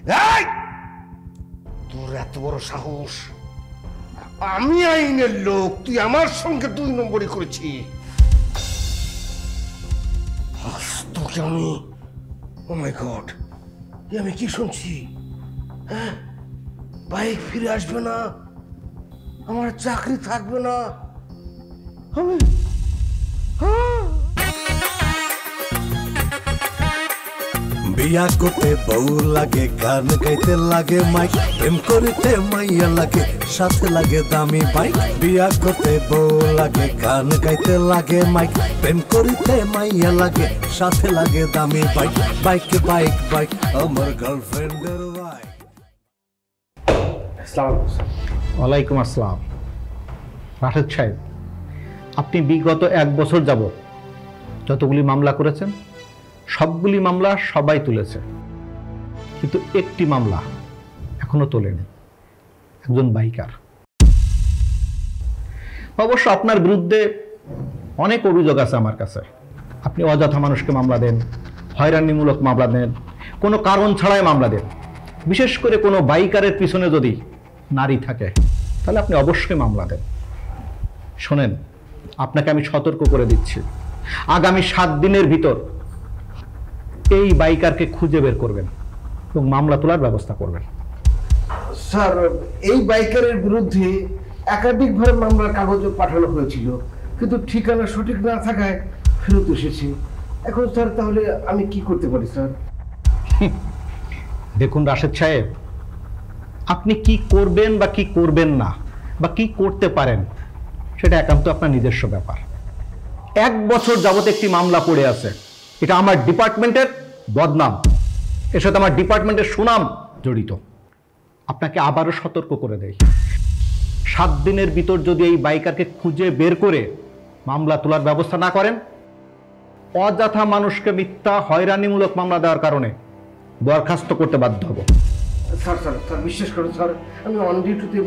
এই তোর এত বড় সাহস! আমি আইনের লোক, তুই আমার সঙ্গে 2 নম্বরই করেছিস। তোকে আমি, ও মাই গড, আমি কি শুনছি? হ্যাঁ, বাইক ফিরে আসবে না, আমার চাকরি থাকবে না, আমি বিয়া করতে বউ লাগে, গান গাইতে লাগে মাইক, প্রেম করিতে মাইয়া লাগে, সাথে লাগে দামি বাইক। বিয়া করতে বউ লাগে, গান গাইতে লাগে মাইক, প্রেম করিতে মাইয়া লাগে, সাথে লাগে দামি বাইক। বাইক বাইক বাইক আমার গার্লফ্রেন্ডের বাইক। ওয়ালাইকুম আসসালাম। রাশেদ সাহেব, আপনি বিগত 1 বছর যাবত যতগুলি মামলা করেছেন সবগুলি মামলা সবাই তুলেছে, কিন্তু একটি মামলা এখনো তোলেনি, একজন বাইকার। অবশ্য আপনার বিরুদ্ধে অনেক অভিযোগ আছে আমার কাছে। আপনি অযথা মানুষকে মামলা দেন, হয়রানিমূলক মামলা দেন, কোনো কারণ ছাড়াই মামলা দেন। বিশেষ করে কোনো বাইকারের পিছনে যদি নারী থাকে তাহলে আপনি অবশ্যই মামলা দেন। শোনেন, আপনাকে আমি সতর্ক করে দিচ্ছি, আগামী 7 দিনের ভিতর এই বাইকারকে খুঁজে বের করবেন এবং মামলা তোলার ব্যবস্থা করবেন। স্যার, এই বাইকারের বিরুদ্ধে একাধিকবার মামলার কাগজ পাঠানো হয়েছিল, কিন্তু ঠিকানা সঠিক না থাকায় ফেরত এসেছে। এখন স্যার তাহলে আমি কি করতে পারি স্যার? দেখুন রাশেদ সাহেব, আপনি কি করবেন বা কি করবেন না বা কি করতে পারেন সেটা একান্ত আপনার নিজস্ব ব্যাপার। 1 বছর যাবত একটি মামলা পড়ে আছে, এটা আমার ডিপার্টমেন্টের বদনাম, এর সাথে আমার ডিপার্টমেন্টের সুনাম জড়িত। আপনাকে আবারও সতর্ক করে দেই, 7 দিনের ভিতর যদি এই বাইকারকে খুঁজে বের করে মামলা তোলার ব্যবস্থা না করেন, অযথা মানুষকে মিথ্যা হয়রানিমূলক মামলা দেওয়ার কারণে বরখাস্ত করতে বাধ্য হব। স্যার স্যার স্যার বিশ্বাস করুন স্যার, আমি অন ডিউটিতে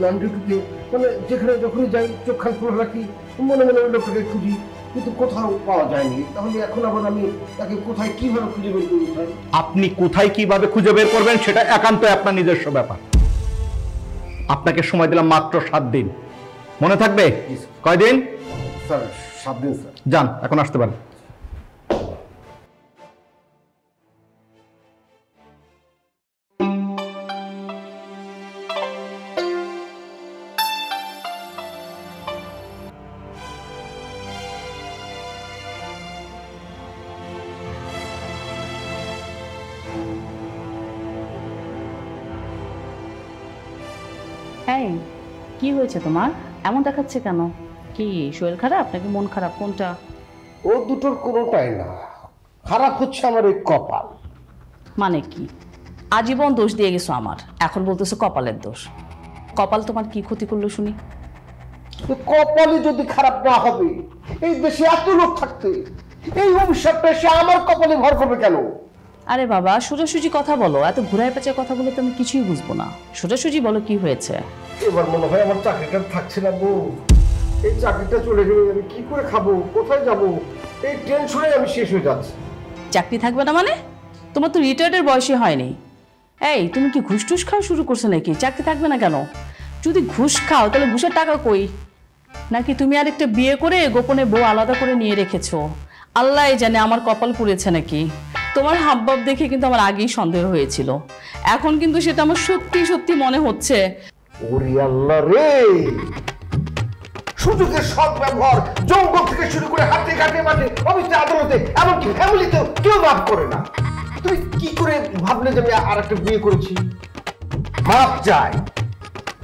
মানে যেখানে যখনই যাই চোখ খান খোলা রাখি, মনে মনে ওই লোকটাকে খুঁজি, কিন্তু কোথাও পাওয়া যায়নি। তাহলে এখন আবার আমি তাকে কোথায় কিভাবে খুঁজে বের করবো স্যার? আপনি কোথায় কিভাবে খুঁজে বের করবেন সেটা একান্তই আপনার নিজস্ব ব্যাপার। আপনাকে সময় দিলাম মাত্র 7 দিন, মনে থাকবে? কয়দিন? স্যার 7 দিন স্যার। যান, এখন আসতে পারেন। হ্যাঁ, কি হয়েছে তোমার? এমন দেখাচ্ছে কেন? কি শরীর খারাপ নাকি মন খারাপ, কোনটা? ও দুটোর কোনোটাই না, খারাপ হচ্ছে আমার ওই কপাল। মানে কি? আজীবন দোষ দিয়ে গেছো আমার, এখন বলতেছো কপালের দোষ। কপাল তোমার কি ক্ষতি করলো শুনি? কপালে যদি খারাপ না হবে, এই দেশে এত লোক থাকতে এই অভিশাপটা এসে আমার কপালে ভর করবে কেন? আরে বাবা, সোজাসুজি কথা বলো, এত ঘুরায় পেঁচায় কথা বলে তো আমি কিছুই বুঝবো না। সোজাসুজি বলো কি হয়েছে। এবার মনে হয় আমার চাকরিটা থাকছে না গো। এই চাকরিটা চলে গেলে আমি কি করে খাবো, কোথায় যাব, এই টেনশনে আমি শেষ হয়ে যাচ্ছি। চাকরি থাকবে না মানে? তোমার তো রিটায়ার্ডের বয়সই হয়নি। এই, তুমি কি ঘুষ টুস খাওয়া শুরু করছো নাকি? চাকরি থাকবে না কেন? যদি ঘুষ খাও তাহলে ঘুষের টাকা কই? নাকি তুমি আরেকটা বিয়ে করে গোপনে বউ আলাদা করে নিয়ে রেখেছো? আল্লাহ জানে আমার কপাল পুড়েছে নাকি। তোমার হাবভাব দেখে কিন্তু আমার আগেই সন্দেহ হয়েছিল, এখন কিন্তু সেটা আমার সত্যি সত্যি মনে হচ্ছে। ওরে আল্লাহ রে, সুযোগের সদ্ব্যবহার জঙ্গল থেকে শুরু করে হাতে ঘাটে মাঠে অফিসে আদালতে এমনকি ফ্যামিলিতেও কেউ মাফ করে না। তুমি কি করে ভাবলে যে আমি আর একটা বিয়ে করেছি? মাফ চাই,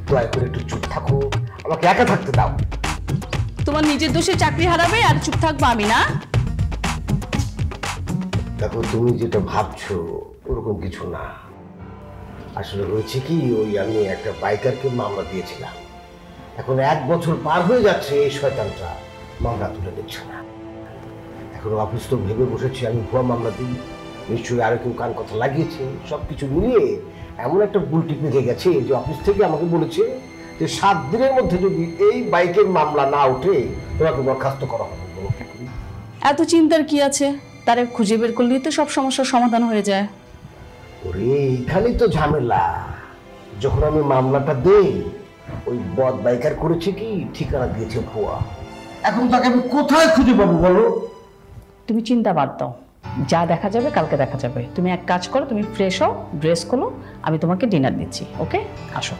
দয়া করে একটু চুপ থাকো, আমাকে একা থাকতে দাও। তোমার নিজের দোষে চাকরি হারাবে আর চুপ থাকবো আমি, না? দেখো, তুমি যেটা ভাবছো ওরকম কিছু না। আসলে হয়েছে কি, ওই আমি একটা বাইকারকে মামলা দিয়েছিলাম, এখন 1 বছর পার হয়ে যাচ্ছে, এই শয়তানটা মামলা তুলে দিচ্ছে না। এখন অফিস তো ভেবে বসেছি আমি ভুয়া মামলা দিই, নিশ্চয়ই আরো কেউ কান কথা লাগিয়েছে। সবকিছু মিলিয়ে এমন একটা বুলটি পেকে গেছে যে অফিস থেকে আমাকে বলেছে যে 7 দিনের মধ্যে যদি এই বাইকের মামলা না ওঠে তোমাকে বরখাস্ত করা হবে। এত চিন্তার কি আছে? তারে খুঁজে বের করলেই তো সব সমস্যার সমাধান হয়ে যায়। ওরে এইখানেই তো ঝামেলা। যখন আমি মামলাটা দেই, ওই বদ বাইকার করেছে কি ঠিকানা দিয়েছে ভুয়া। এখন তাকে আমি কোথায় খুঁজে পাবো বলো? তুমি চিন্তা বাদ দাও, যা দেখা যাবে কালকে দেখা যাবে। তুমি এক কাজ করো, তুমি ফ্রেশ হও, ড্রেস করো, আমি তোমাকে ডিনার দিচ্ছি। ওকে, আসো।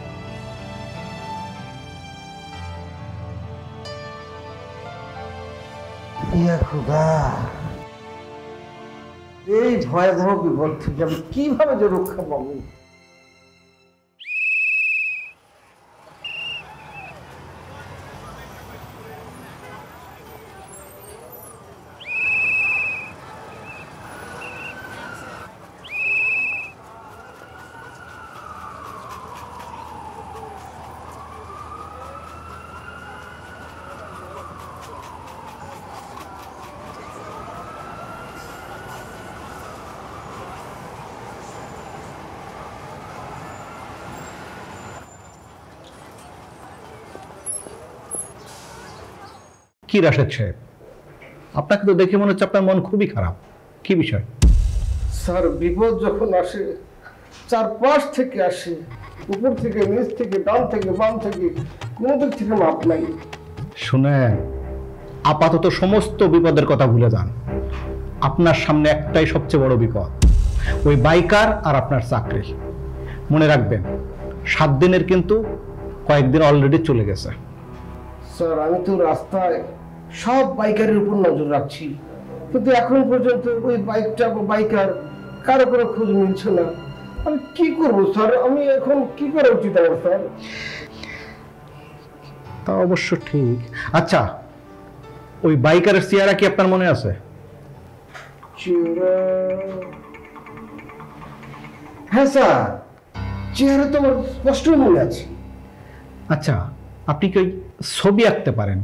ইয়া খোদা, এই ভয়াবহ বিপদ থেকে আমি কিভাবে যে রক্ষা পাবো? কি রাশেদ সাহেব, আপনাকে তো দেখে মনে হচ্ছে আপনার মন খুবই খারাপ। কি বিষয়? স্যার, বিপদ যখন আসে চারপাশ থেকে আসে, উপর থেকে, নিচ থেকে, ডান থেকে, বাম থেকে, কোনো দিক থেকে মাপ নাই। শুনেন, আপাতত সমস্ত বিপদের কথা ভুলে যান। আপনার সামনে একটাই সবচেয়ে বড় বিপদ, ওই বাইকার আর আপনার চাকরি। মনে রাখবেন, 7 দিনের কিন্তু কয়েকদিন অলরেডি চলে গেছে। স্যার, আমি তো রাস্তায় সব বাইকারের উপর নজর রাখছি, কিন্তু এখন পর্যন্ত ওই বাইকটা বা বাইকার কারো কোনো খোঁজ মিলছে না। আমি কি করবো স্যার? আমি এখন কি করা উচিত আমার স্যার? তা অবশ্য ঠিক। আচ্ছা, ওই বাইকারের চেহারা কি আপনার মনে আছে? হ্যাঁ স্যার, চেহারা তো আমার স্পষ্ট মনে আছে। আচ্ছা, আপনি কি ওই ছবি আঁকতে পারেন?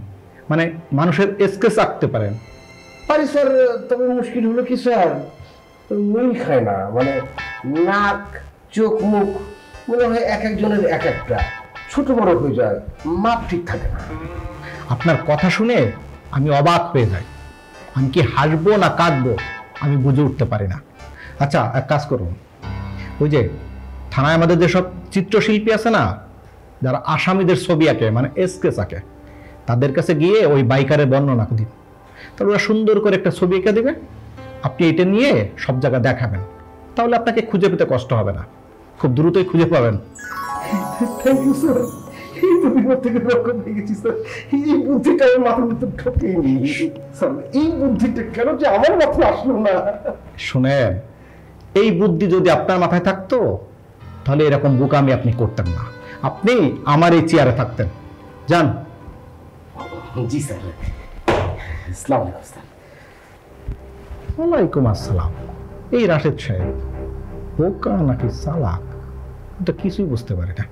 মানে মানুষের স্কেচ আঁকতে পারেন? পারি স্যার, তবে মুশকিল হলো কি স্যার, মিল খায় না। মানে নাক, চোখ, মুখ মনে হয় এক একজনের এক একটা, ছোট বড় হয়ে যায়, মাপ ঠিক থাকে না। আপনার কথা শুনে আমি অবাক হয়ে যাই। আমি কি হাসবো না কাঁদবো আমি বুঝে উঠতে পারি না। আচ্ছা, এক কাজ করুন, ওই যে থানায় আমাদের যেসব চিত্রশিল্পী আছে না, যারা আসামিদের ছবি আঁকে, মানে স্কেচ আঁকে, তাদের কাছে গিয়ে ওই বাইকারের বর্ণনা দিন। তাহলে ওরা সুন্দর করে একটা ছবি এঁকে দেবে, আপনি এটা নিয়ে সব জায়গায় দেখাবেন। তাহলে আপনাকে খুঁজে পেতে কষ্ট হবে না, খুব দ্রুতই খুঁজে পাবেন। থ্যাংক ইউ স্যার, এই তো বিপদ থেকে রক্ষা পেয়ে গেছি স্যার। এই বুদ্ধিটা আমার মাথার ভিতর ঢোকেনি স্যার। এই বুদ্ধিটা কেন যে আমার মাথায় আসলো না? শুনেন, এই বুদ্ধি যদি আপনার মাথায় থাকতো তাহলে এরকম বোকামি আপনি করতেন না, আপনি আমার এই চেয়ারে থাকতেন। যান। জি স্যার, আসসালামু আলাইকুম স্যার। ওয়ালাইকুম আসসালাম। এই রাশেদ সাহেব বোকা নাকি চালাক, এটা কিছুই বুঝতে পারি না।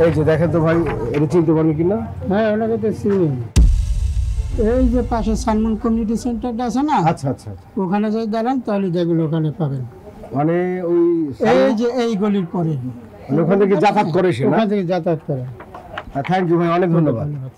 এই যে দেখেন তো ভাই, এটা চিনতে পারেন কিনা? হ্যাঁ, ওনাকে তো চিনি। এই যে পাশে সালমান কমিউনিটি সেন্টারটা আছে না, আচ্ছা আচ্ছা, ওখানে যাই দাঁড়ান, তাহলে যেগুলো ওখানে পাবেন। মানে ওই এই যে এই গলির পরে ওখান থেকে যাতায়াত করে সে না? ওখান থেকে যাতায়াত করে। থ্যাংক ইউ ভাই, অনেক ধন্যবাদ। ধন্যবাদ।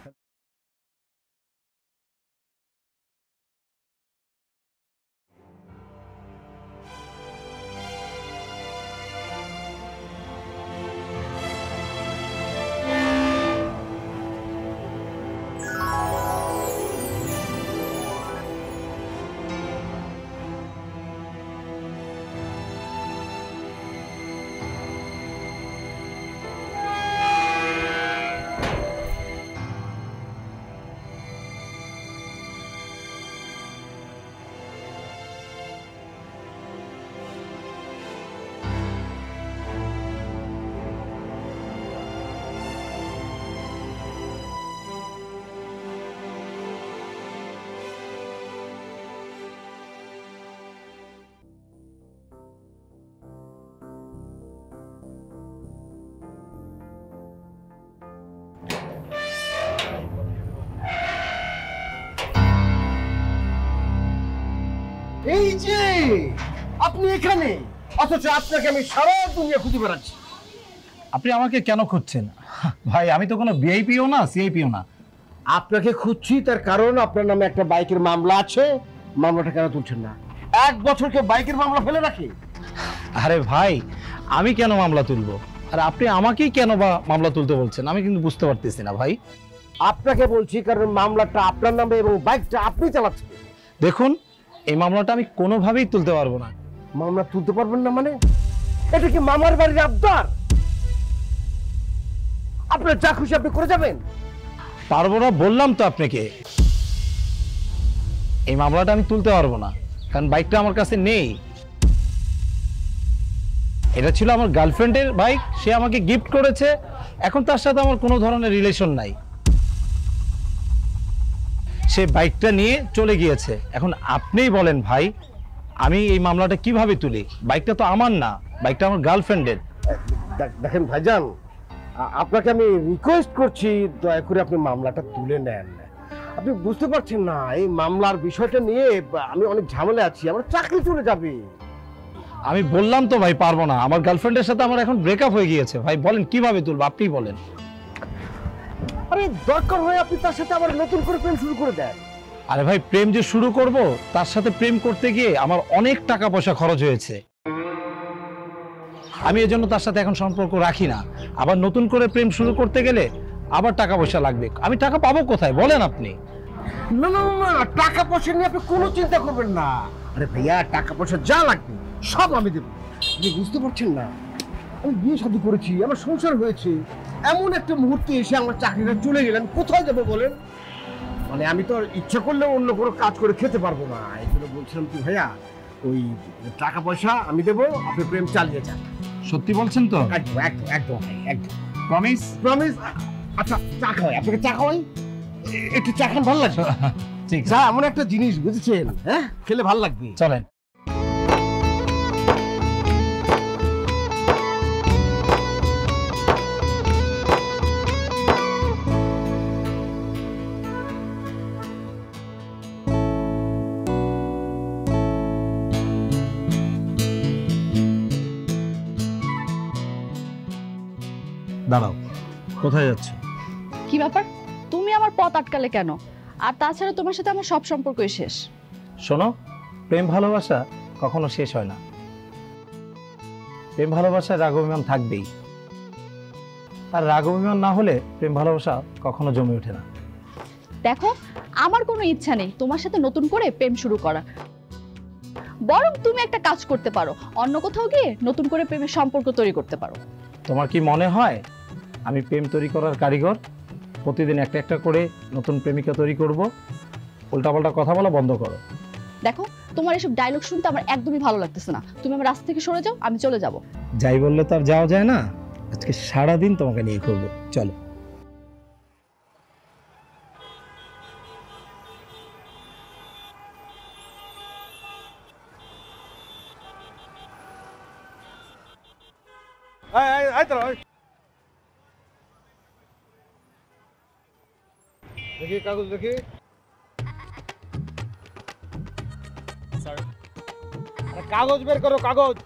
এই যে আপনি এখানে, অথচ আপনাকে আমি সারা দুনিয়া খুঁজে বেড়াচ্ছি। আপনি আমাকে কেন খুঁজছেন ভাই? আমি তো কোনো ভিআইপিও না, সিআইপিও না। আপনাকে খুঁজছি তার কারণ আপনার নামে একটা বাইকের মামলা আছে। মামলাটা কেন তুলছেন না? 1 বছর কেউ বাইকের মামলা ফেলে রাখে? আরে ভাই, আমি কেন মামলা তুলবো? আর আপনি আমাকেই কেন বা মামলা তুলতে বলছেন? আমি কিন্তু বুঝতে পারতেছি না ভাই। আপনাকে বলছি কারণ মামলাটা আপনার নামে এবং বাইকটা আপনি চালাচ্ছেন। দেখুন, এই মামলাটা আমি কোনোভাবেই তুলতে পারবো না। মামলা তুলতে পারবেন না মানে? এটা কি মামার বাড়ির আবদার? আপনার যা খুশি আপনি করে যাবেন? পারবো না বললাম তো আপনাকে। এই মামলাটা আমি তুলতে পারবো না, কারণ বাইকটা আমার কাছে নেই। এটা ছিল আমার গার্লফ্রেন্ডের বাইক, সে আমাকে গিফট করেছে। এখন তার সাথে আমার কোনো ধরনের রিলেশন নাই। সে বাইকটা নিয়ে চলে গিয়েছে। এখন আপনিই বলেন ভাই, আমি এই মামলাটা কিভাবে তুলি? বাইকটা তো আমার না, বাইকটা আমার গার্লফ্রেন্ডের। দেখেন ভাইজান, আপনাকে আমি রিকোয়েস্ট করছি দয়া করে আপনি মামলাটা তুলে নেন। আপনি বুঝতে পারছেন না এই মামলার বিষয়টা নিয়ে আমি অনেক ঝামেলা আছি, আমার চাকরি চলে যাবে। আমি বললাম তো ভাই পারবো না। আমার গার্লফ্রেন্ডের সাথে আমার এখন ব্রেকআপ হয়ে গিয়েছে। ভাই বলেন কিভাবে তুলবো, আপনিই বলেন। আরে দরকার হয় আপনি তার সাথে আবার নতুন করে প্রেম শুরু করে দেন। আরে ভাই, প্রেম যে শুরু করব, তার সাথে প্রেম করতে গিয়ে আমার অনেক টাকা পয়সা খরচ হয়েছে। আমি এজন্য তার সাথে এখন সম্পর্ক রাখি না। আবার নতুন করে প্রেম শুরু করতে গেলে আবার টাকা পয়সা লাগবে। আমি টাকা পাবো কোথায় বলেন আপনি? না না না, টাকা পয়সা নিয়ে আপনি কোনো চিন্তা করবেন না। আরে ভাইয়া, টাকা পয়সা যা লাগবে সব আমি দেবো। আপনি বুঝতে পারছেন না, আমি বিয়ে শাদী করেছি, আমার সংসার হয়েছে, এমন একটা মুহূর্তে এসে আমার চাকরিটা চলে গেলেন, কোথায় যাবো বলেন? মানে আমি তো আর ইচ্ছা করলে অন্য কোনো কাজ করে খেতে পারবো না। এই জন্য বলছিলাম কি ভাইয়া, ওই টাকা পয়সা আমি দেবো, আপনি প্রেম চালিয়ে যান। সত্যি বলছেন তো? একদম একদম একদম একদম প্রমিস? প্রমিস। আচ্ছা, চা খাওয়াই আপনাকে, চা খাওয়াই, একটু চা খান, ভালো লাগবে। ঠিক চা এমন একটা জিনিস, বুঝেছেন? হ্যাঁ, খেলে ভালো লাগবে। চলেন। দাঁড়াও, কোথায় যাচ্ছ? কি ব্যাপার? তুমি আমার পথ আটকালে কেন? আর তাছাড়া তোমার সাথে আমার সব সম্পর্কই শেষ। শোনো, প্রেম ভালোবাসা কখনো শেষ হয় না। প্রেম ভালোবাসায় রাগ অভিমান থাকবেই। আর রাগ অভিমান না হলে প্রেম ভালোবাসা কখনো জমে ওঠে না। দেখো, আমার কোনো ইচ্ছা নেই তোমার সাথে নতুন করে প্রেম শুরু করা। বরং তুমি একটা কাজ করতে পারো, অন্য কোথাও গিয়ে নতুন করে প্রেমের সম্পর্ক তৈরি করতে পারো। তোমার কি মনে হয় আমি প্রেম তৈরি করার কারিগর? প্রতিদিন একটা একটা করে নতুন প্রেমিকা তৈরি করব। উল্টাপাল্টা কথা বলা বন্ধ করো। দেখো, তোমার এসব ডায়লগ শুনতে আমার একদমই ভালো লাগতেছে না। তুমি আমার রাস্তা থেকে সরে যাও, আমি চলে যাব। যাই বললে তো আর যাওয়া যায় না। আজকে সারাদিন তোমাকে নিয়ে করবো, চলো। দেখি কাগজ, দেখি। কাগজ বের করো, কাগজ।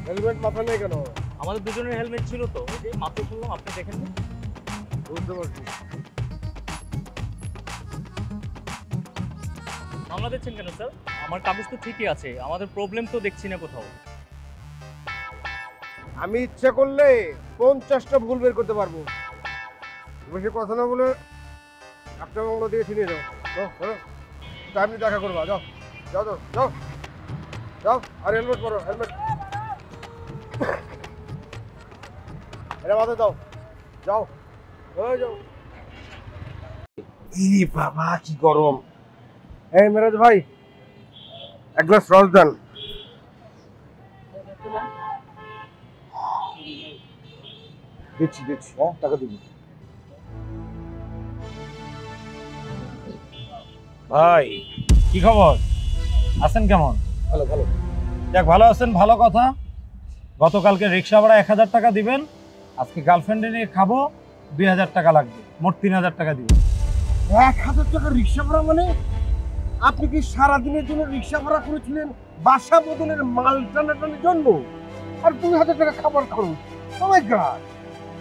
হেলমেট মাথা নেই কেন? আমাদের দুজনের হেলমেট ছিল তো, ওই যে মাত্র শুনলাম, আপনি দেখেন নি? বুঝতে পারছি। মামলা দিচ্ছেন কেন স্যার? আমার কাগজ তো ঠিকই আছে, আমাদের প্রবলেম তো দেখছি না কোথাও। আমি ইচ্ছা করলে 50টা ভুল বের করতে পারবো। বেশি কথা না বলে একটা মামলা দিয়ে ছিনিয়ে যাও। যাও, টাইমলি দেখা করবা। যাও যাও যাও যাও যাও। আর হেলমেট পরো, হেলমেট। এটা মাথায় দাও। যাও, যাও। ই বাবা, কি গরম! এই মেরাজ ভাই, এক গ্লাস রস দেন। দিচ্ছি দিচ্ছি, হ্যাঁ, টাকা দিবি। ভাই কি খবর? আছেন কেমন? ভালো ভালো। যাক, ভালো আছেন, ভালো কথা। গতকালকে রিক্সা ভাড়া 1000 টাকা দিবেন, আজকে গার্লফ্রেন্ডে নিয়ে খাবো 2000 টাকা লাগবে, মোট 3000 টাকা দিবেন। 1000 টাকা রিক্সা ভাড়া মানে? আপনি কি সারাদিনের জন্য রিক্সা ভাড়া করেছিলেন বাসা বদলের মাল টানাটানির জন্য? আর 2000 টাকা খাবার খরচ? ও মাই গড,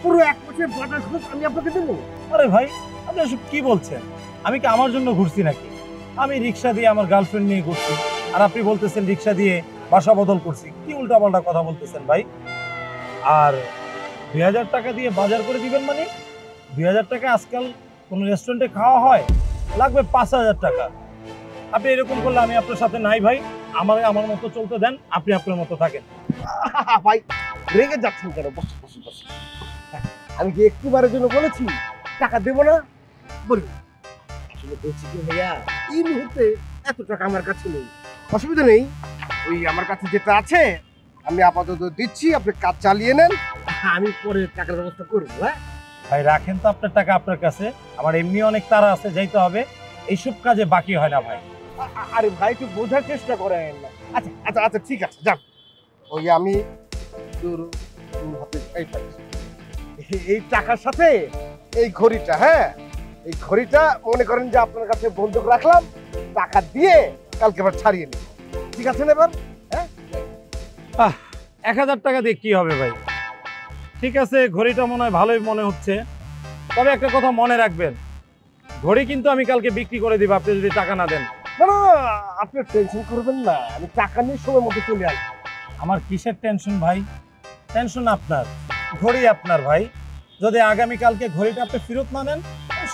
পুরো 1 মাসের বাজার খরচ আমি আপনাকে দেবো? আরে ভাই, আপনি এসব কি বলছেন? আমি কি আমার জন্য ঘুরছি নাকি? আমি রিক্সা দিয়ে আমার গার্লফ্রেন্ড নিয়ে ঘুরছি, আর আপনি বলতেছেন রিক্সা দিয়ে বাসা বদল করছি। কি উল্টাপাল্টা কথা বলতেছেন ভাই? আর 2000 টাকা দিয়ে বাজার করে দিবেন মানে? 2000 টাকা আজকাল কোনো রেস্টুরেন্টে খাওয়া হয়? লাগবে 5000 টাকা। আপনি এরকম করলে আমি আপনার সাথে নাই ভাই। আমার মতো চলতে দেন, আপনি আপনার মতো থাকেন। ভাই রেগে যাচ্ছেন কেন? বসে বসে বসে। আমি কি একটুবারের জন্য বলেছি টাকা দেবো না? বলি আসলে বলছি কি ভাইয়া, এই মুহূর্তে এত টাকা আমার কাছে নেই। অসুবিধা নেই, ওই আমার কাছে যেটা আছে আমি আপাতত দিচ্ছি, আপনি কাজ চালিয়ে নেন, আমি পরে টাকার ব্যবস্থা করবো। হ্যাঁ ভাই রাখেন তো আপনার টাকা আপনার কাছে, আমার এমনি অনেক তাড়া আছে, যাইতে হবে। এইসব কাজে বাকি হয় না ভাই। আরে ভাই একটু বোঝার চেষ্টা করেন। আচ্ছা আচ্ছা আচ্ছা ঠিক আছে, যান। ওই আমি হাতে এই টাকার সাথে এই ঘড়িটা, হ্যাঁ এই ঘড়িটা মনে করেন যে আপনার কাছে বন্ধক রাখলাম, টাকা দিয়ে কালকে আবার ছাড়িয়ে নিন, ঠিক আছে না? এবার হ্যাঁ 1000 টাকা দিয়ে কি হবে ভাই? ঠিক আছে, ঘড়িটা মনে হয় ভালোই মনে হচ্ছে, তবে একটা কথা মনে রাখবেন, ঘড়ি কিন্তু আমি কালকে বিক্রি করে দিব আপনি যদি টাকা না দেন। না না, আপনি টেনশন করবেন না, আমি টাকা নিয়ে সময় মতো চলে আসবো। আমার কিসের টেনশন ভাই? টেনশন আপনার, ঘড়ি আপনার ভাই। যদি আগামীকালকে ঘড়িটা আপনি ফেরত না নেন,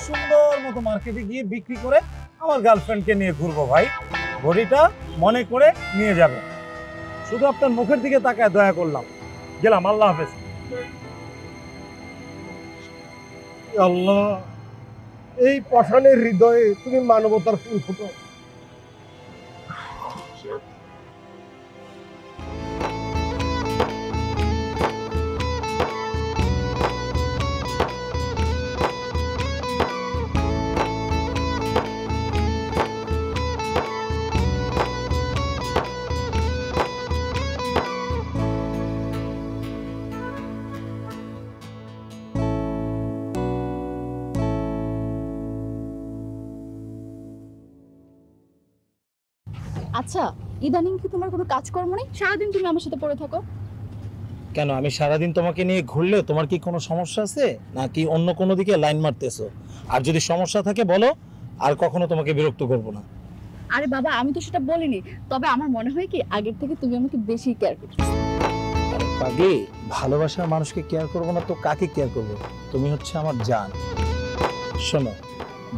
সুন্দর মতো মার্কেটে গিয়ে বিক্রি করে আমার গার্লফ্রেন্ডকে নিয়ে ঘুরবো ভাই। ঘড়িটা মনে করে নিয়ে যাবেন, শুধু আপনার মুখের দিকে তাকায় দয়া করলাম। গেলাম, আল্লাহ হাফেজ। আল্লাহ, এই পাষাণের হৃদয়ে তুমি মানবতার ফুল ফুটো। আচ্ছা, ইদানিং কি তোমার কোনো কাজকর্ম নেই? সারাদিন তুমি আমার সাথে পড়ে থাকো। কেন, আমি সারাদিন তোমাকে নিয়ে ঘুরলে তোমার কি কোনো সমস্যা আছে, নাকি অন্য কোনো দিকে লাইন মারতেছো? আর যদি সমস্যা থাকে বলো, আর কখনো তোমাকে বিরক্ত করব না। আরে বাবা, আমি তো সেটা বলিনি, তবে আমার মনে হয় কি আগের থেকে তুমি আমাকে বেশি কেয়ার করছো। আরে পাগলি, ভালোবাসার মানুষকে কেয়ার করবো না তো কাকে কেয়ার করবো? তুমি হচ্ছে আমার জান। শোনো,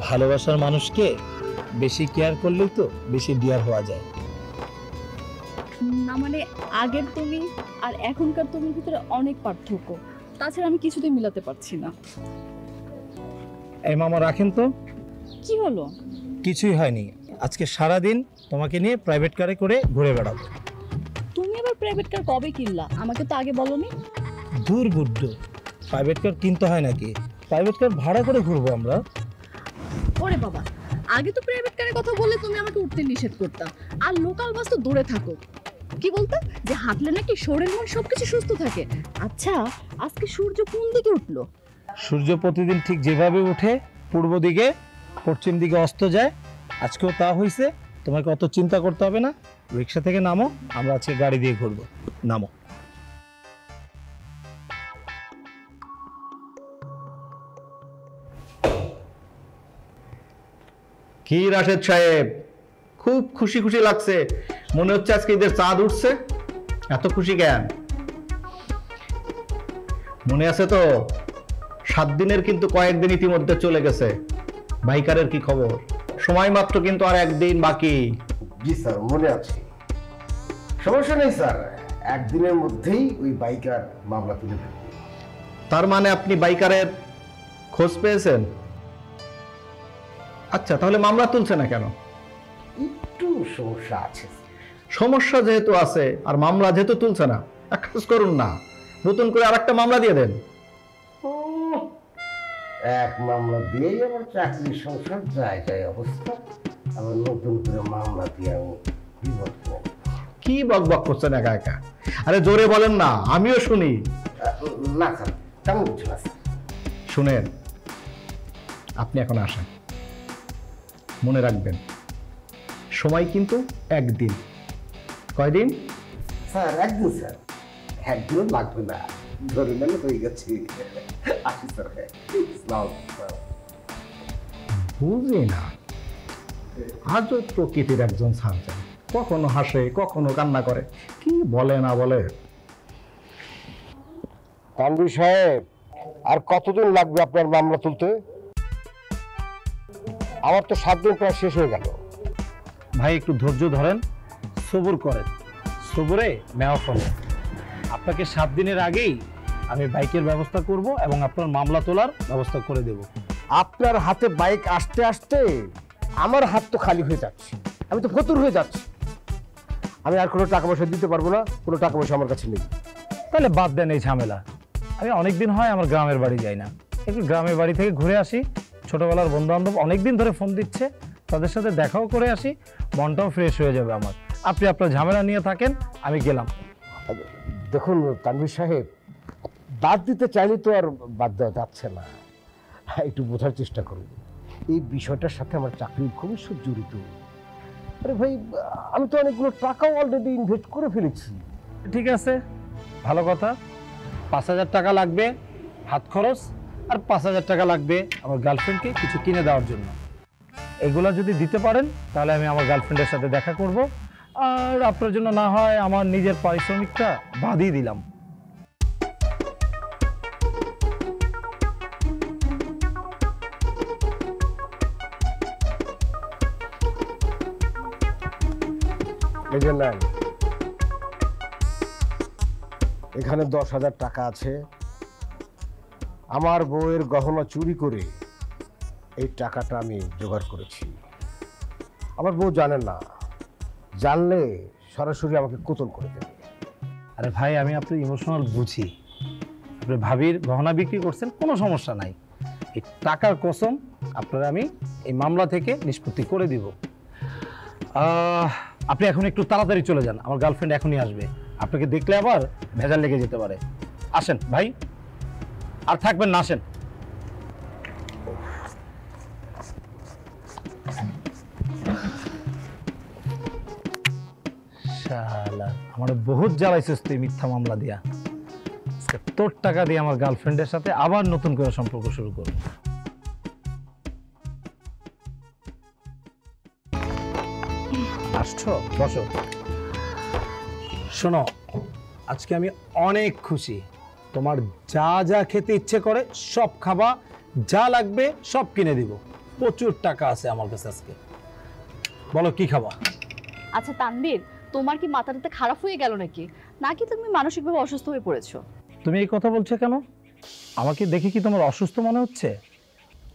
ভালোবাসার মানুষকে বেশি কেয়ার করলেই তো বেশি ডিয়ার হওয়া যায়। না মানে আগের তুমি আর এখনকার তুমির ভিতরে অনেক পার্থক্য, তাছাড়া আমি কিছুতেই মিলাতে পারছি না। এই মামা রাখেন তো। কি হলো? কিছুই হয়নি, আজকে সারাদিন তোমাকে নিয়ে প্রাইভেট কারে করে ঘুরে বেড়াবো। তুমি আবার প্রাইভেট কার কবে কিনলা? আমাকে তো আগে বলোনি। দূর বুদ্ধ, প্রাইভেট কার কিনতে হয় নাকি? প্রাইভেট কার ভাড়া করে ঘুরবো আমরা। ওরে বাবা, আগে তো প্রাইভেট কারের কথা বললে তুমি আমাকে উঠতে নিষেধ করতা, আর লোকাল বাস তো দূরে থাকো। কি বলতো যে হাঁটলে নাকি শরীর মন সবকিছু সুস্থ থাকে। আচ্ছা, আজকে সূর্য কোন দিকে উঠলো? সূর্য প্রতিদিন ঠিক যেভাবে উঠে পূর্ব দিকে, পশ্চিম দিকে অস্ত যায়, আজকেও তা হয়েছে। তোমাকে অত চিন্তা করতে হবে না, রিক্সা থেকে নামো, আমরা আজকে গাড়ি দিয়ে ঘুরবো। নামো। কি রাশেদ সাহেব, খুব খুশি খুশি লাগছে, মনে হচ্ছে আজকে ঈদের চাঁদ উঠছে। এত খুশি কেন? মনে আছে তো 7 দিনের কিন্তু কয়েকদিন ইতিমধ্যে চলে গেছে। বাইকারের কি খবর? সময় মাত্র কিন্তু আর 1 দিন বাকি। জি স্যার, মনে আছে। সমস্যা নেই স্যার, 1 দিনের মধ্যেই ওই বাইকার মামলা তুলে দেবে। তার মানে আপনি বাইকারের খোঁজ পেয়েছেন? আচ্ছা, তাহলে মামলা তুলছে না কেন? একটু সমস্যা আছে। সমস্যা যেহেতু আছে আর মামলা যেহেতু তুলছে না, এক কাজ করুন না, নতুন করে আরেকটা মামলা দিয়ে দেন। এক মামলা দিয়েই আমার চাকরির সংসার যায় অবস্থা, আবার নতুন করে মামলা দিয়ে আমি বিপদ করব। কি বকবক করছেন একা একা? আরে জোরে বলেন না, আমিও শুনি। না স্যার, তেমন কিছু না স্যার। শুনেন, আপনি এখন আসেন, মনে রাখবেন সময় কিন্তু একদিন। কয়দিন? স্যার একদিন স্যার, একদিনও লাগবে না, ধরে নেন হয়ে গেছে। আসি স্যার। বুঝি না, আজও প্রকৃতির একজন সার্জন, কখনো হাসে কখনো কান্না করে, কি বলে না বলে। তানভীর সাহেব, আর কতদিন লাগবে আপনার মামলা তুলতে? আমার তো 7 দিন প্রায় শেষ হয়ে গেল। ভাই একটু ধৈর্য ধরেন, সবুর করেন, সবুরে মেওয়া ফলে। আপনাকে 7 দিনের আগেই আমি বাইকের ব্যবস্থা করব এবং আপনার মামলা তোলার ব্যবস্থা করে দেব। আপনার হাতে বাইক আসতে আসতে আমার হাত তো খালি হয়ে যাচ্ছে, আমি তো ফতুর হয়ে যাচ্ছি। আমি আর কোনো টাকা পয়সা দিতে পারবো না, কোনো টাকা পয়সা আমার কাছে নেই। তাহলে বাদ দেন এই ঝামেলা। আমি অনেকদিন হয় আমার গ্রামের বাড়ি যাই না, একটু গ্রামের বাড়ি থেকে ঘুরে আসি। ছোটবেলার বন্ধু বান্ধব অনেকদিন ধরে ফোন দিচ্ছে, তাদের সাথে দেখাও করে আসি, মনটাও ফ্রেশ হয়ে যাবে আমার। আপনি আপনার ঝামেলা নিয়ে থাকেন, আমি গেলাম। দেখুন তানভীর সাহেব, বাদ দিতে চাইলে তো আর বাদ দেওয়া যাচ্ছে না। একটু বোঝার চেষ্টা করুন, এই বিষয়টার সাথে আমার চাকরির ভবিষ্যৎ জড়িত। আরে ভাই, আমি তো অনেকগুলো টাকাও অলরেডি ইনভেস্ট করে ফেলেছি। ঠিক আছে, ভালো কথা। 5,000 টাকা লাগবে হাত খরচ, আর 5,000 টাকা লাগবে আমার গার্লফ্রেন্ডকে কিছু কিনে দেওয়ার জন্য। এগুলো যদি দিতে পারেন তাহলে আমি আমার গার্লফ্রেন্ডের সাথে দেখা করব, আর আপনার জন্য না হয় আমার নিজের পারিশ্রমিকটা বাদই দিলাম। এই যে নেন, এখানে 10,000 টাকা আছে। আমার বউয়ের গহনা চুরি করে এই টাকাটা আমি জোগাড় করেছি। আমার বউ জানে না, জানলে সরাসরি আমাকে কোতল করে দেবে। আরে ভাই, আমি আপনার ইমোশনাল বুঝি। আপনি ভাবির গহনা বিক্রি করছেন, কোনো সমস্যা নাই। এই টাকার কসম আপনারা আমি এই মামলা থেকে নিষ্পত্তি করে দিব। আপনি এখন একটু তাড়াতাড়ি চলে যান, আমার গার্লফ্রেন্ড এখনই আসবে। আপনাকে দেখলে আবার ভেজাল লেগে যেতে পারে। আসেন ভাই, আর থাকবেন না, আসেন। শালা, আমার বহুত জ্বালাইছিস তুই মিথ্যা মামলা দিয়া। আজকে তোর টাকা দিয়ে আমার গার্লফ্রেন্ডের সাথে আবার নতুন করে সম্পর্ক শুরু করব। আসছো, বসো। শোনো, আজকে আমি অনেক খুশি। তোমার যা যা খেতে ইচ্ছে করে সব খাবা, যা লাগবে সব কিনে দিব। প্রচুর টাকা আছে আমার কাছে আজকে। বলো কি খাবা? আচ্ছা তানভীর, তোমার কি মাথাটাতে খারাপ হয়ে গেল নাকি? নাকি তুমি মানসিকভাবে অসুস্থ হয়ে পড়েছো? তুমি এই কথা বলছো কেন? আমাকে দেখে কি তোমার অসুস্থ মনে হচ্ছে?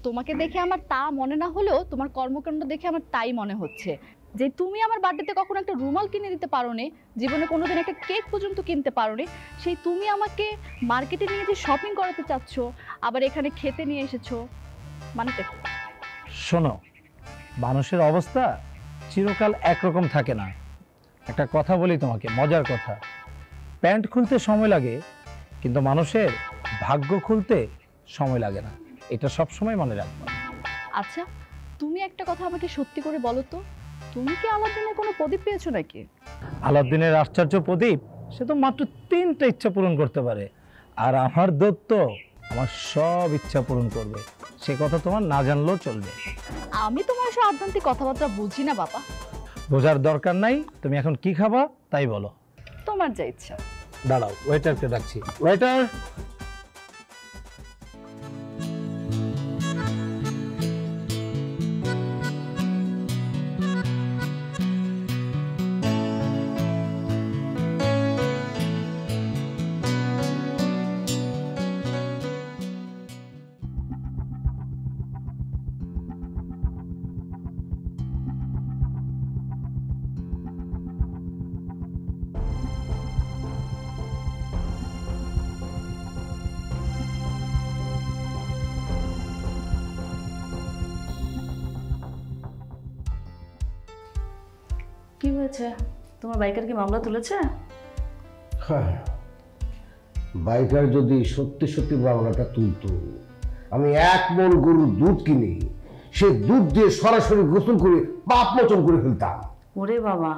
তোমাকে দেখে আমার তা মনে না হলেও তোমার কর্মকাণ্ড দেখে আমার তাই মনে হচ্ছে যে তুমি আমার বার্থডেতে কখনো একটা রুমাল কিনে দিতে পারোনি, জীবনে কোনোদিন একটা কেক পর্যন্ত কিনতে পারোনি, সেই তুমি আমাকে মার্কেটে নিয়ে যে শপিং করাতে চাচ্ছ, আবার এখানে খেতে নিয়ে এসেছো, মানে কি? শোনো, মানুষের অবস্থা চিরকাল একরকম থাকে না। একটা কথা বলি তোমাকে, মজার কথা। প্যান্ট খুলতে সময় লাগে, কিন্তু মানুষের ভাগ্য খুলতে সময় লাগে না। এটা সব সময় মনে রাখবে। আচ্ছা, তুমি একটা কথা আমাকে সত্যি করে বলো তো, তুমি কি আলাদিনের কোনো প্রদীপ পেয়েছো নাকি? আলাদিনের আশ্চর্য প্রদীপ, সে তো মাত্র 3টা ইচ্ছা পূরণ করতে পারে, আর আমার দত্ত আমার সব ইচ্ছা পূরণ করবে। সে কথা তোমার না জানলেও চলবে। আমি তোমার সব আধ্যাত্মিক কথাবার্তা বুঝি না বাবা। বোঝার দরকার নাই। তুমি এখন কি খাবা তাই বলো। তোমার যা ইচ্ছা। দাঁড়াও, ওয়েটারকে ডাকছি। ওয়েটার, কি হয়েছে? তোমার বাইকার কি মামলা তুলেছে? হ্যাঁ, বাইকার যদি সত্যি সত্যি মামলাটা তুলতো, আমি 1 মণ গরুর দুধ কিনে সে দুধ দিয়ে সরাসরি গোসল করে পাপ মোচন করে ফেলতাম। ওরে বাবা,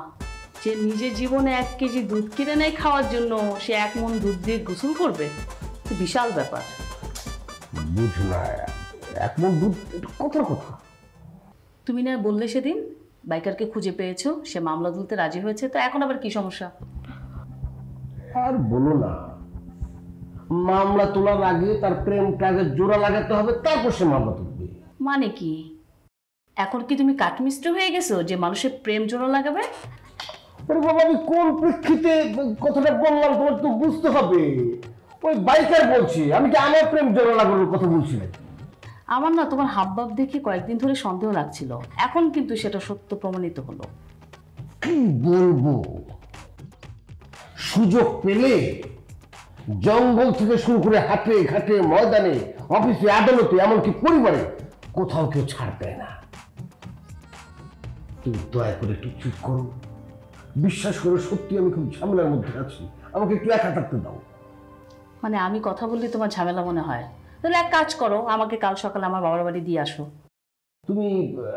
যে নিজের জীবনে 1 কেজি দুধ কিনে নেয় খাওয়ার জন্য, সে 1 মণ দুধ দিয়ে গোসল করবে? বিশাল ব্যাপার। বুঝ না, 1 মণ দুধ কথার কথা। তুমি না বললে সেদিন বাইকারকে খুঁজে পেয়েছো, সে মামলা তুলতে রাজি হয়েছে, তো এখন আবার কি সমস্যা? আর বলো না, মামলা তোলার আগে তার প্রেমটা আগে জোড়া লাগাতে হবে, তারপর সে মামলা তুলবে। মানে কি, এখন কি তুমি কাঠমিস্ত্রি হয়ে গেছো যে মানুষের প্রেম জোড়া লাগাবে? আরে বাবা, আমি কোন প্রেক্ষিতে কথাটা বললাম তোমার তো বুঝতে হবে। ওই বাইকার বলছি, আমি কি আমার প্রেম জোড়া লাগানোর কথা বলছি না। আমার না তোমার হাবভাব দেখে কয়েকদিন ধরে সন্দেহ লাগছিল, এখন কিন্তু সেটা সত্য প্রমাণিত হলো। কি বলবো, সুযোগ পেলে জঙ্গল থেকে শুরু করে হাটে ঘাটে, ময়দানে, অফিসে, আদালতে, এমনকি পরিবারে কোথাও কেউ ছাড় দেয় না। তুমি দয়া করে একটু চুপ করো, বিশ্বাস করো, সত্যি আমি খুব ঝামেলার মধ্যে আছি, আমাকে একটু একা থাকতে দাও। মানে আমি কথা বললে তোমার ঝামেলা মনে হয়? তাহলে এক কাজ করো, আমাকে কাল সকালে আমার বাবার বাড়ি দিয়ে আসো। তুমি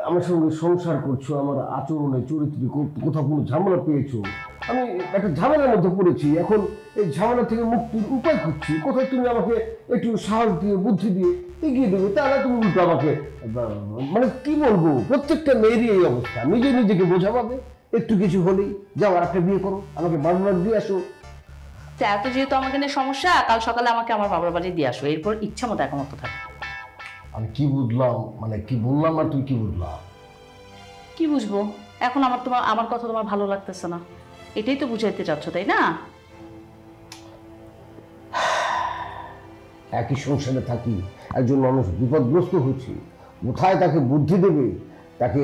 আমার সঙ্গে সংসার করছো, আমার আচরণে, চরিত্রে কোথাও কোনো ঝামেলা পেয়েছো, আমি একটা ঝামেলার মধ্যে পড়েছি, এখন এই ঝামেলা থেকে মুক্তির উপায় খুঁজছি। কোথায় তুমি আমাকে একটু সাহস দিয়ে, বুদ্ধি দিয়ে এগিয়ে দেবে, তাহলে তুমি উল্টো আমাকে মানে কি বলবো, প্রত্যেকটা মেয়েরই এই অবস্থা, নিজে নিজেকে বোঝা পাবে, একটু কিছু হলেই যাও আর একটা বিয়ে করো, আমাকে বারবার দিয়ে আসো। এত যেহেতু আমাকে নিয়ে সমস্যা, কাল সকালে আমাকে আমার বাবার বাড়ি দিয়ে আসো, এরপর ইচ্ছা মতো একমত থাকে। আমি কি বুঝলাম, মানে কি বললাম আর তুই কি বুঝলাম? কি বুঝবো, এখন আমার কথা তোমার ভালো লাগতেছে না, এটাই তো বুঝাইতে চাচ্ছ, তাই না? একই সংসারে থাকি, একজন মানুষ বিপদগ্রস্ত হয়েছে, কোথায় তাকে বুদ্ধি দেবে, তাকে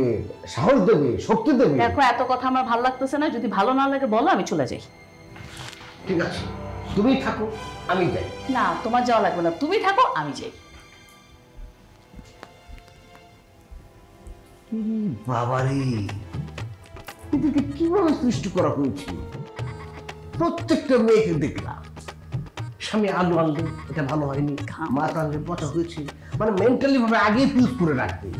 সাহস দেবে, শক্তি দেবে? দেখো, এত কথা আমার ভালো লাগতেছে না, যদি ভালো না লাগে বলো, আমি চলে যাই। ঠিক আছে, তুমি থাকো, আমি যাই। না, তোমার যাওয়া লাগবে না, তুমি থাকো, আমি যাই। বাবারে, এদেরকে কিভাবে সৃষ্টি করা হয়েছে? প্রত্যেকটা মেয়েকে দেখলাম, স্বামী আলু আনলে এটা ভালো হয়নি, মাছ আনলে পচা হয়েছে, মানে মেন্টালি ভাবে আগে ফিউজ করে রাখবে।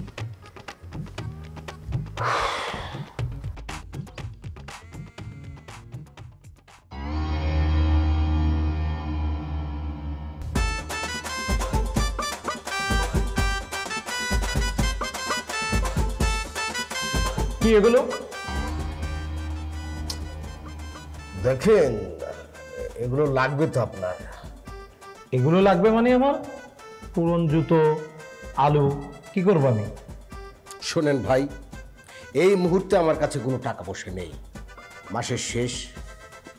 কি এগুলো? দেখেন, এগুলো লাগবে তো আপনার। এগুলো লাগবে মানে আমার পুরন জুতো, আলু, কি করবো আমি? শোনেন ভাই, এই মুহূর্তে আমার কাছে কোনো টাকা পয়সা নেই, মাসের শেষ,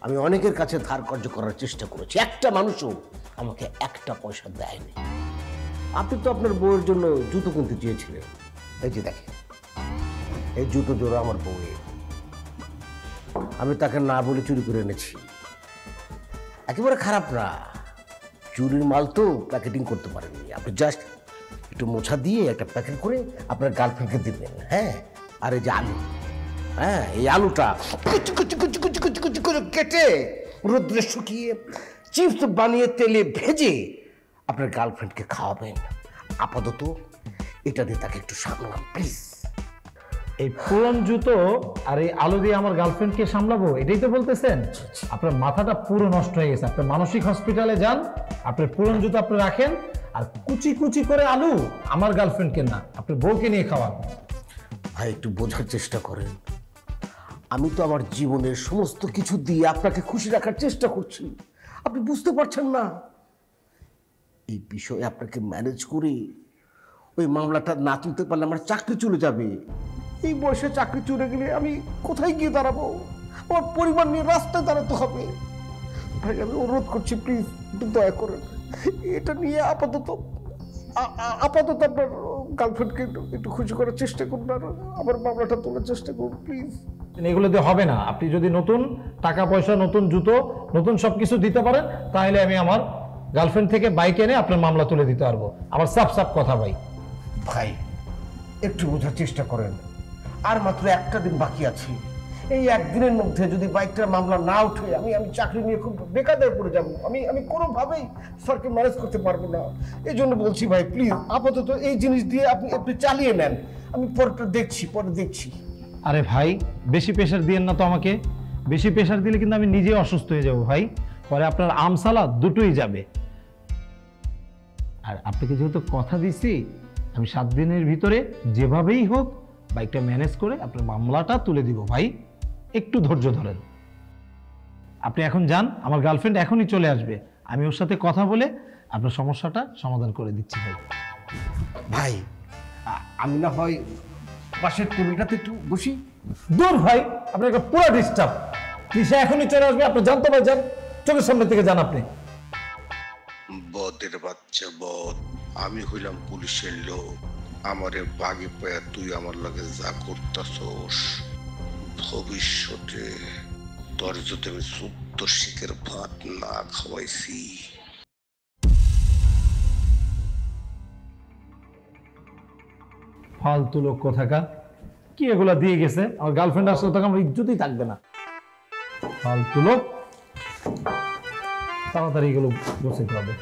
আমি অনেকের কাছে ধার কর্য করার চেষ্টা করেছি, একটা মানুষও আমাকে একটা পয়সা দেয়নি। আপনি তো আপনার বউয়ের জন্য জুতো কিনতে চেয়েছিলেন, এই যে দেখেন, এই জুতো জোড়া আমার বউয়ের, আমি তাকে না বলে চুরি করে এনেছি। একেবারে খারাপ না, চুরির মাল তো প্যাকেটিং করতে পারেননি, আপনি জাস্ট একটু মোছা দিয়ে একটা প্যাকেট করে আপনার গার্লফ্রেন্ডকে দিবেন। হ্যাঁ, আর এই যে আলু, হ্যাঁ, এই আলুটা কুচি কুচি কুচি কুচি কুচি কুচি করে কেটে রোদ্রে শুকিয়ে চিপস বানিয়ে তেলে ভেজে আপনার গার্লফ্রেন্ডকে খাওয়াবেন। আপাতত এটা দিয়ে তাকে একটু সামলান প্লিজ। এই পুরন জুতো আর এই আলু দিয়ে আমার গার্লফ্রেন্ডকে সামলাবো, এটাই তো বলতেছেন? আপনার মাথাটা পুরো নষ্ট হয়ে গেছে, আপনার মানসিক হসপিটালে যান, আপনার পুরন জুতো আপনি রাখেন, আর কুচি কুচি করে আলু আমার গার্লফ্রেন্ডকে না, আপনার বউকে নিয়ে খাওয়ান। ভাই, একটু বোঝার চেষ্টা করেন, আমি তো আমার জীবনের সমস্ত কিছু দিয়ে আপনাকে খুশি রাখার চেষ্টা করছি, আপনি বুঝতে পারছেন না। এই বিষয়ে আপনাকে ম্যানেজ করে ওই মামলাটা না তুলতে পারলে আমার চাকরি চলে যাবে। এই বয়সে চাকরি চলে গেলে আমি কোথায় গিয়ে দাঁড়াবো? আমার পরিবার নিয়ে রাস্তায় দাঁড়াতে হবে। ভাই, আমি অনুরোধ করছি, প্লিজ একটু দয়া করেন, এটা নিয়ে আপাতত আপনার গার্লফ্রেন্ডকে একটু খুশি করার চেষ্টা করুন, আর আমার মামলাটা তোলার চেষ্টা করুন প্লিজ। এগুলো দিয়ে হবে না, আপনি যদি নতুন টাকা পয়সা, নতুন জুতো, নতুন সবকিছু দিতে পারেন, তাহলে আমি আমার গার্লফ্রেন্ড থেকে বাইক এনে আপনার মামলা তুলে দিতে পারবো। আমার সাফ সাফ কথা ভাই। ভাই, একটু বোঝার চেষ্টা করেন, আর মাত্র একটা দিন বাকি আছে, এই একদিনের মধ্যে যদি বাইকটার মামলা না উঠে আমি চাকরি নিয়ে খুব বেকায়দায় পড়ে যাব। আমি কোনোভাবেই স্যারকে ম্যানেজ করতে পারবো না। এই জন্য বলছি ভাই, প্লিজ আপাতত এই জিনিস দিয়ে আপনি একটু চালিয়ে নেন, আমি পরে দেখছি। আরে ভাই, বেশি প্রেশার দিয়েন না তো আমাকে। বেশি প্রেশার দিলে কিন্তু আমি নিজে অসুস্থ হয়ে যাব ভাই। পরে আপনার আমসালা দুটোই যাবে। আর আপনাকে যেহেতু কথা দিছি, আমি 7 দিনের ভিতরে যেভাবেই হোক বাইকটা ম্যানেজ করে আপনার মামলাটা তুলে দিব ভাই। একটু ধৈর্য ধরেন। আপনি এখন যান, আমার গার্লফ্রেন্ড এখনই চলে আসবে। আমি ওর সাথে কথা বলে আপনার সমস্যাটা সমাধান করে দিচ্ছি ভাই। ভাই আমি না হয় পাশের টেবিলটাতে একটু বসি। দূর ভাই, আপনার একটা পুরো ডিস্টার্ব। দিশা এখনই চলে আসবে, আপনি জানতে ভাই যান, চোখের সামনে থেকে যান আপনি। বদের বাচ্চা বদ, আমি হইলাম পুলিশের লোক। আমারে বাগে পায়া তুই আমার লগে যা করতাছস, ভবিষ্যতে তোর যদি আমি 14 শিকের ভাত না খাওয়াইছি। ফালতু লোক কোথাকার, কি এগুলা দিয়ে গেছে? আমার গার্লফ্রেন্ড আসলে তখন আমার ইজ্জতই থাকবে না। ফালতু লোক, তাড়াতাড়ি এগুলো বসাইতে হবে।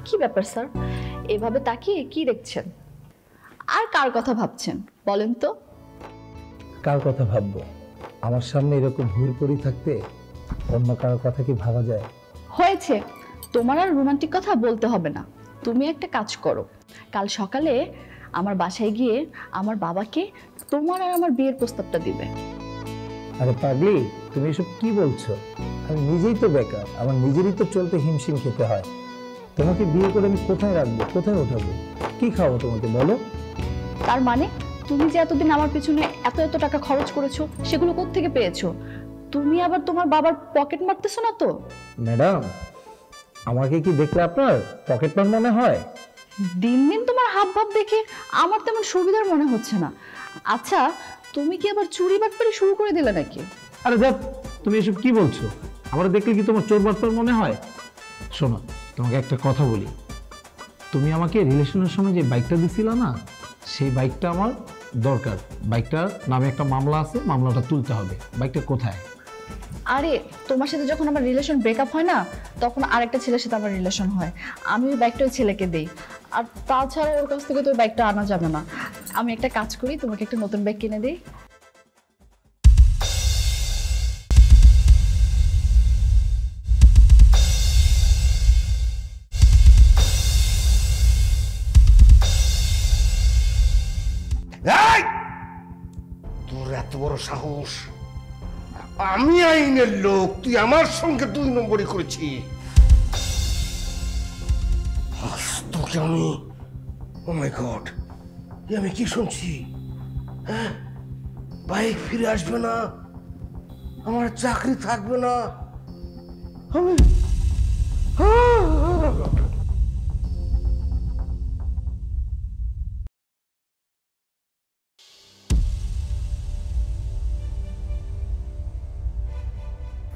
কি ব্যাপার স্যার, এভাবে তাকিয়ে কি দেখছেন? আর কার কথা ভাবছেন বলেন তো? কার কথা ভাববো? আমার সামনে এরকম হুড় পড়ি থাকতে অন্য কারোর কথা কি ভাবা যায়? হয়েছে, তোমার আর রোমান্টিক কথা বলতে হবে না। তুমি একটা কাজ করো, কাল সকালে আমার বাসায় গিয়ে আমার বাবাকে তোমার আর আমার বিয়ের প্রস্তাবটা দিবে। আরে পাগলি, তুমি এসব কি বলছো? আমি নিজেই তো বেকার, আমার নিজেরই তো চলতে হিমশিম খেতে হয়। তোমাকে বিয়ে করে আমি কোথায় রাখবো, কোথায় ওঠাবো, কি খাবো তোমাকে বলো? তার মানে তুমি যে এতদিন আমার পিছনে এত এত টাকা খরচ করেছো, সেগুলো কোত্থেকে পেয়েছো? তুমি আবার তোমার বাবার পকেট মারতেছো না তো? ম্যাডাম, আমাকে কি দেখলে আপনার পকেট মার মনে হয়? দিন দিন তোমার হাব ভাব দেখে আমার তেমন সুবিধার মনে হচ্ছে না। আচ্ছা, তুমি কি আবার চুরি বাটপারি শুরু করে দিলে নাকি? আরে যাক, তুমি এসব কি বলছো? আমার দেখলে কি তোমার চোর বাটপার মনে হয়? শোনো, তোমাকে একটা কথা বলি। তুমি আমাকে রিলেশনের সময় যে বাইকটা দিছিলা না, সেই বাইকটা আমার দরকার। বাইকটার নামে একটা মামলা আছে, মামলাটা তুলতে হবে। বাইকটা কোথায়? আরে তোমার সাথে যখন আমার রিলেশন ব্রেকআপ হয় না, তখন আরেকটা ছেলের সাথে আমার রিলেশন হয়। আমি ওই বাইকটা ওই ছেলেকে দেই। আর তাছাড়া ওর কাছ থেকে তো ওই বাইকটা আনা যাবে না। আমি একটা কাজ করি, তোমাকে একটা নতুন বাইক কিনে দিই। তোর এত বড় সাহস! আমি আইনের লোক, তুই আমার সঙ্গে 2 নম্বরই করেছিস। তোকে আমি, ও মাই গড, আমি কি শুনছি? হ্যাঁ, বাইক ফিরে আসবে না, আমার চাকরি থাকবে না, আমি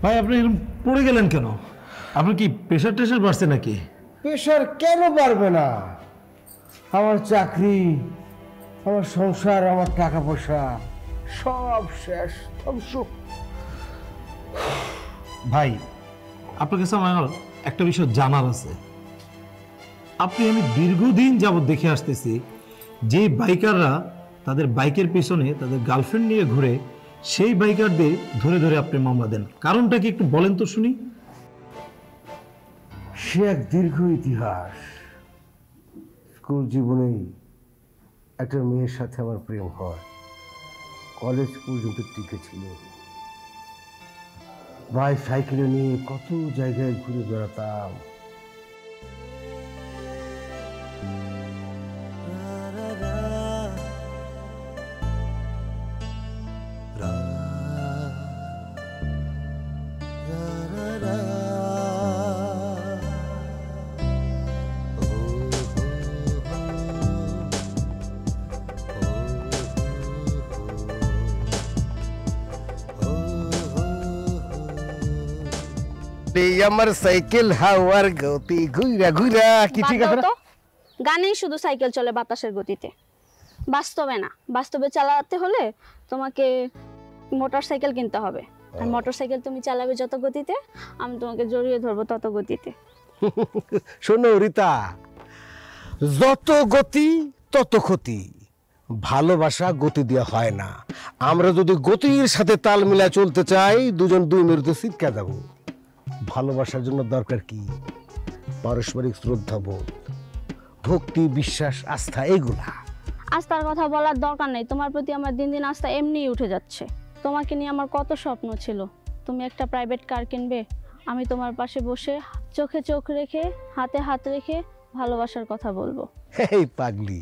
ভাই, আপনি এরকম পড়ে গেলেন কেন? আপনার কি প্রেশার টেশার বাড়ছে নাকি? প্রেশার কেন পারবে না? আমার চাকরি, আমার সংসার, আমার টাকা পয়সা সব শেষ, ধ্বংস। ভাই, আপনার কাছে আমার একটা বিষয় জানার আছে। আমি দীর্ঘদিন যাবত দেখে আসতেছি যে বাইকাররা তাদের বাইকের পিছনে তাদের গার্লফ্রেন্ড নিয়ে ঘুরে, সেই বাইকারদের ধরে ধরে আপনি মামলা দেন। কারণটা কি একটু বলেন তো শুনি। সে এক দীর্ঘ ইতিহাস। স্কুল জীবনেই একটা মেয়ের সাথে আমার প্রেম হয়, কলেজ পর্যন্ত টিকেছিল। ভাই সাইকেলে নিয়ে কত জায়গায় ঘুরে বেড়াতাম। আমার সাইকেল হাওয়ার গতি ঘুরা ঘুরা কি ঠিক আছে না? গানেই শুধু সাইকেল চলে বাতাসের গতিতে, বাস্তবে না। বাস্তবে চালাতে হলে তোমাকে মোটরসাইকেল কিনতে হবে, আর মোটরসাইকেল তুমি চালাবে যত গতিতে, আমি তোমাকে জড়িয়ে ধরবো তত গতিতে। শোনো রীতা, যত গতি তত ক্ষতি। ভালোবাসা গতি দেওয়া হয় না। আমরা যদি গতির সাথে তাল মিলায় চলতে চাই, দুজন দুই মেরুতে ছিটকে যাবো। ভালোবাসার জন্য দরকার কি? পারস্পরিক শ্রদ্ধাবোধ, ভক্তি, বিশ্বাস, আস্থা, এগুলা। আস্থার কথা বলার দরকার নেই, তোমার প্রতি আমার দিন দিন আস্থা এমনিই উঠে যাচ্ছে। তোমাকে নিয়ে আমার কত স্বপ্ন ছিল। তুমি একটা প্রাইভেট কার কিনবে, আমি তোমার পাশে বসে চোখে চোখ রেখে হাতে হাত রেখে ভালোবাসার কথা বলবো। এই পাগলি,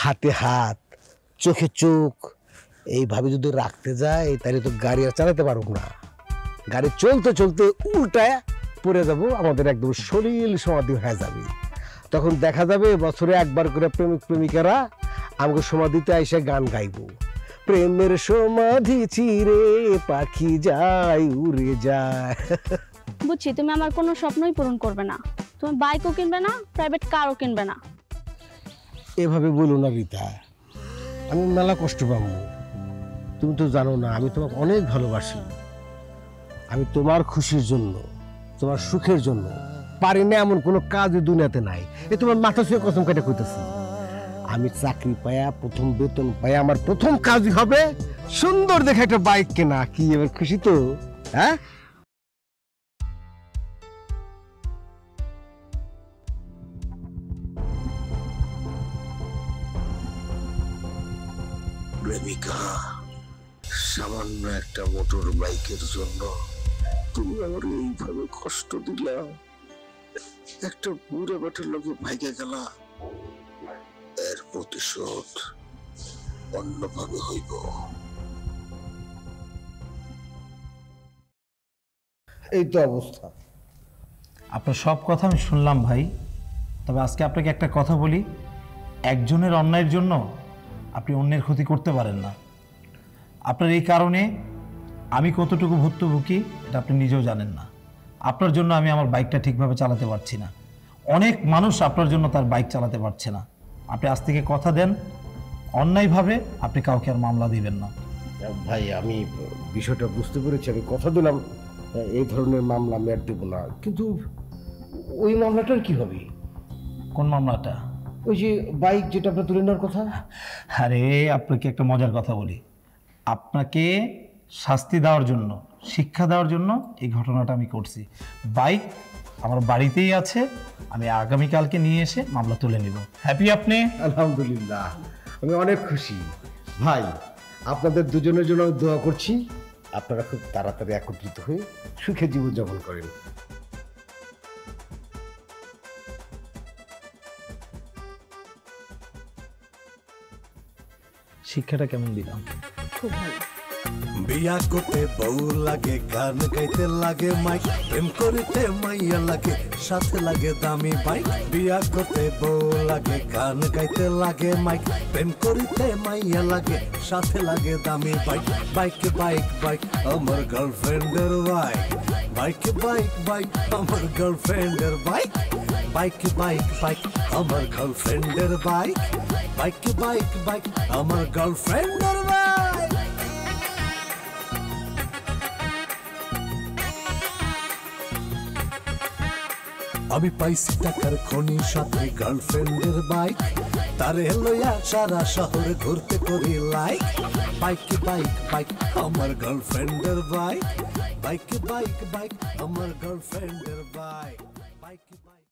হাতে হাত চোখে চোখ এইভাবে যদি রাখতে যায়, তাহলে তো গাড়ি আর চালাতে পারব না। গাড়ি চলতে চলতে উল্টায় পড়ে যাব, আমাদের একদম শরীর সমাধি হয়ে যাবে। তখন দেখা যাবে বছরে একবার করে প্রেমিক প্রেমিকারা আমাকে সমাধিতে এসে গান গাইব। প্রেমের সমাধি চিরে পাখি যায় উড়ে যায়। বুঝছি, তুমি আমার কোনো স্বপ্নই পূরণ করবে না। তুমি বাইকও কিনবে না, প্রাইভেট কারও কিনবে না। এভাবে বলো না রীতা, আমি মেলা কষ্ট পাবো। তুমি তো জানো না, আমি তোমাকে অনেক ভালোবাসি। আমি তোমার খুশির জন্য, তোমার সুখের জন্য পারি না এমন কোনো কাজ দুনিয়াতে নাই। এ তোমার মাথা ছুঁয়ে কসম কেটে কইতেছি। আমি চাকরি পায়া, প্রথম বেতন পায়া আমার প্রথম কাজই হবে সুন্দর দেখে একটা বাইক কেনা। কি এবার খুশি তো? হ্যাঁ, প্রেমিকা, সামান্য একটা মোটর বাইকের জন্য তুমি আমার এইভাবে কষ্ট দিলা। একটা বুড়া বেটার লোকে ভাইগে গেলা, এর প্রতিশোধ অন্যভাবে হইব। এই তো অবস্থা। আপনার সব কথা আমি শুনলাম ভাই, তবে আজকে আপনাকে একটা কথা বলি, একজনের অন্যায়ের জন্য আপনি অন্যের ক্ষতি করতে পারেন না। আপনার এই কারণে আমি কতটুকু ভুক্তভোগী এটা আপনি নিজেও জানেন না। আপনার জন্য আমি আমার বাইকটা ঠিকভাবে চালাতে পারছি না, অনেক মানুষ আপনার জন্য তার বাইক চালাতে পারছে না। আপনি আজ থেকে কথা দেন, অন্যায়ভাবে আপনি কাউকে আর মামলা দিবেন না। ভাই, আমি বিষয়টা বুঝতে পেরেছি, আমি কথা দিলাম এই ধরনের মামলা আমি আর দেবো না। কিন্তু ওই মামলাটার কি হবে? কোন মামলাটা? ওই যে বাইক যেটা আপনার তুলে নেওয়ার কথা। আরে আপনাকে একটা মজার কথা বলি, আপনাকে শাস্তি দেওয়ার জন্য, শিক্ষা দেওয়ার জন্য এই ঘটনাটা আমি করছি। বাইক আমার বাড়িতেই আছে, আমি আগামীকালকে নিয়ে এসে মামলা তুলে নিব। হ্যাপি আপনি? আলহামদুলিল্লাহ, আমি অনেক খুশি। ভাই, আপনাদের দুজনের জন্য আমি দোয়া করছি, আপনারা খুব তাড়াতাড়ি একত্রিত হয়ে সুখে জীবনযাপন করেন। শিক্ষাটা কেমন দিলাম? খুব ভালো। বিয়া করতে বউ লাগে, গান গাইতে লাগে মাইক, প্রেম করিতে মাইয়া লাগে, সাথে লাগে দামি বাইক। বিয়া করতে বউ লাগে, গান গাইতে লাগে মাইক, প্রেম করিতে মাইয়া লাগে, সাথে লাগে দামি বাইক। বাইক বাইক বাইক আমার গার্লফ্রেন্ডের বাইক, বাইক বাইক বাইক আমার গার্লফ্রেন্ডের বাইক, বাইক বাইক বাইক আমার গার্লফ্রেন্ডের বাইক, বাইক বাইক বাইক আমার গার্লফ্রেন্ডের বাইক। আমি পাইছি টাকার খনি, সাথে গার্লফ্রেন্ডের বাইক, তারে লইয়া সারা শহরে ঘুরতে করি লাইক। বাইক বাইক বাইক আমার গার্লফ্রেন্ডের বাইক, বাইক বাইক বাইক আমার গার্লফ্রেন্ডের বাইক, বাইক বাইক।